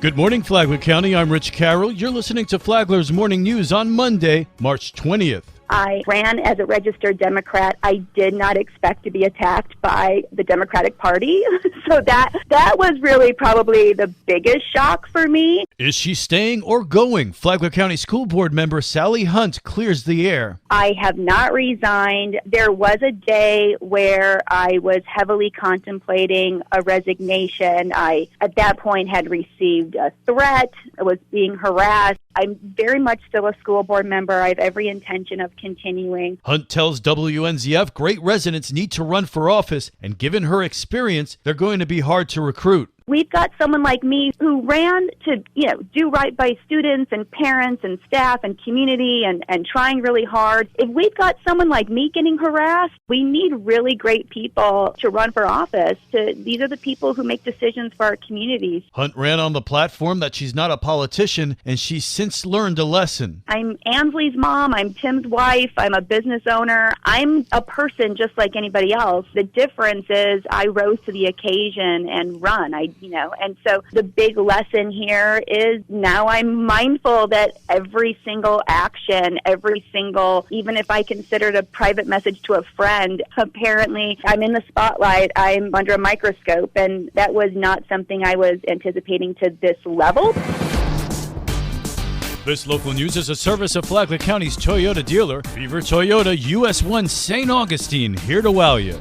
Good morning, Flagler County. I'm Rich Carroll. You're listening to Flagler's Morning News on Monday, March 20th. I ran as a registered Democrat. I did not expect to be attacked by the Democratic Party. So that was really probably the biggest shock for me. Is she staying or going? Flagler County School Board member Sally Hunt clears the air. I have not resigned. There was a day where I was heavily contemplating a resignation. I, at that point, had received a threat. I was being harassed. I'm very much still a school board member. I have every intention of continuing. Hunt tells WNZF great residents need to run for office, and given her experience, they're going to be hard to recruit. We've got someone like me who ran to, do right by students and parents and staff and community and trying really hard. If we've got someone like me getting harassed, we need really great people to run for office. These are the people who make decisions for our communities. Hunt ran on the platform that she's not a politician, and she's since learned a lesson. I'm Ansley's mom. I'm Tim's wife. I'm a business owner. I'm a person just like anybody else. The difference is I rose to the occasion and run. And so the big lesson here is now I'm mindful that every single action, even if I considered a private message to a friend, apparently I'm in the spotlight, I'm under a microscope, and that was not something I was anticipating to this level. This local news is a service of Flagler County's Toyota dealer, Beaver Toyota, US 1 St. Augustine, here to wow you.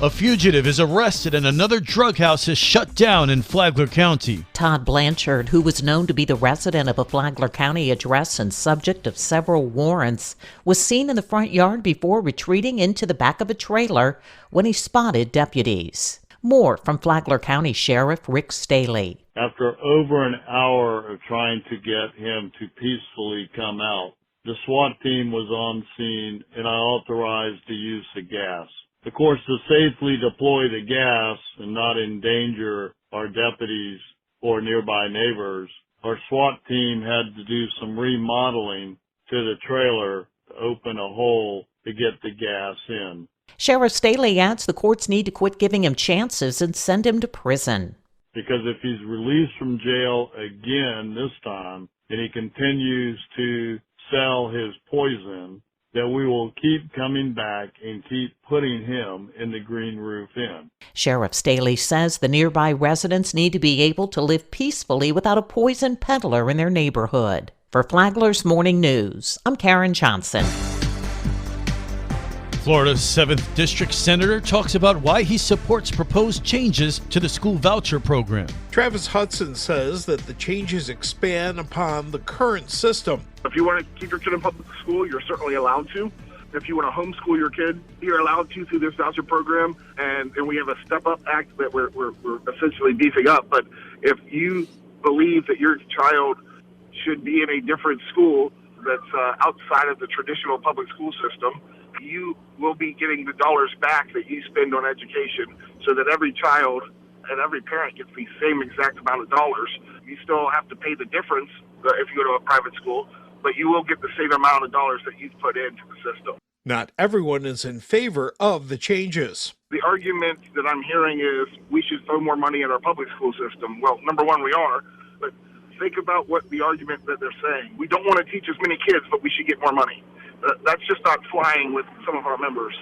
A fugitive is arrested and another drug house is shut down in Flagler County. Todd Blanchard, who was known to be the resident of a Flagler County address and subject of several warrants, was seen in the front yard before retreating into the back of a trailer when he spotted deputies. More from Flagler County Sheriff Rick Staley. After over an hour of trying to get him to peacefully come out, the SWAT team was on scene and I authorized the use of gas. Of course, to safely deploy the gas and not endanger our deputies or nearby neighbors, our SWAT team had to do some remodeling to the trailer to open a hole to get the gas in. Sheriff Staley adds the courts need to quit giving him chances and send him to prison. Because if he's released from jail again this time and he continues to sell his poison, that we will keep coming back and keep putting him in the Green Roof Inn. Sheriff Staley says the nearby residents need to be able to live peacefully without a poison peddler in their neighborhood. For Flagler's Morning News, I'm Karen Johnson. Florida's 7th District Senator talks about why he supports proposed changes to the school voucher program. Travis Hudson says that the changes expand upon the current system. If you want to keep your kid in public school, you're certainly allowed to. If you want to homeschool your kid, you're allowed to through this voucher program. And we have a step-up act that we're essentially beefing up. But if you believe that your child should be in a different school that's outside of the traditional public school system, you will be getting the dollars back that you spend on education, so that every child and every parent gets the same exact amount of dollars. You still have to pay the difference if you go to a private school, but you will get the same amount of dollars that you've put into the system. Not everyone is in favor of the changes. The argument that I'm hearing is we should throw more money at our public school system. Well, number one, we are, but think about what the argument that they're saying. We don't want to teach as many kids, but we should get more money. That's just not flying with some of our members.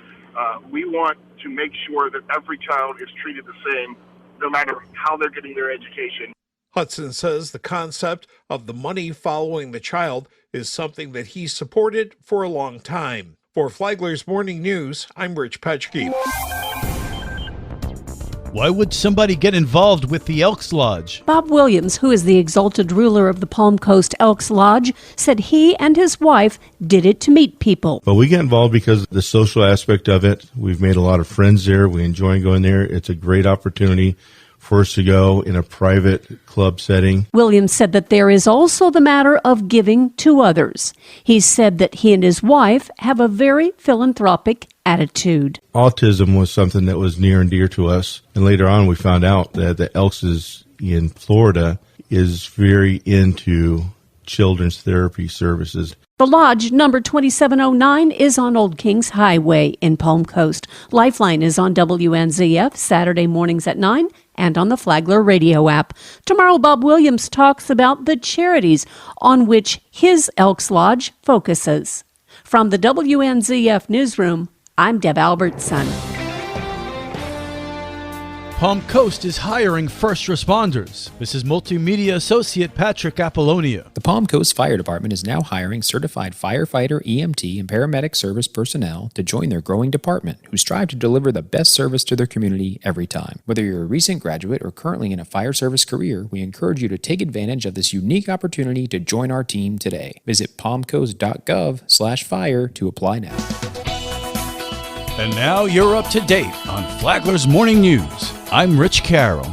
We want to make sure that every child is treated the same, no matter how they're getting their education. Hudson says the concept of the money following the child is something that he supported for a long time. For Flagler's Morning News, I'm Rich Petchke. Why would somebody get involved with the Elks Lodge? Bob Williams, who is the exalted ruler of the Palm Coast Elks Lodge, said he and his wife did it to meet people. Well, we get involved because of the social aspect of it. We've made a lot of friends there. We enjoy going there. It's a great opportunity for us to go in a private club setting. Williams said that there is also the matter of giving to others. He said that he and his wife have a very philanthropic attitude. Autism was something that was near and dear to us. And later on, we found out that the Elks in Florida is very into children's therapy services. The lodge, number 2709, is on Old Kings Highway in Palm Coast. Lifeline is on WNZF Saturday mornings at 9 and on the Flagler radio app. Tomorrow, Bob Williams talks about the charities on which his Elks Lodge focuses. From the WNZF Newsroom, I'm Deb Albertson. Palm Coast is hiring first responders. This is Multimedia Associate Patrick Apollonia. The Palm Coast Fire Department is now hiring certified firefighter, EMT, and paramedic service personnel to join their growing department who strive to deliver the best service to their community every time. Whether you're a recent graduate or currently in a fire service career, we encourage you to take advantage of this unique opportunity to join our team today. Visit palmcoast.gov/fire to apply now. And now you're up to date on Flagler's Morning News. I'm Rich Carroll.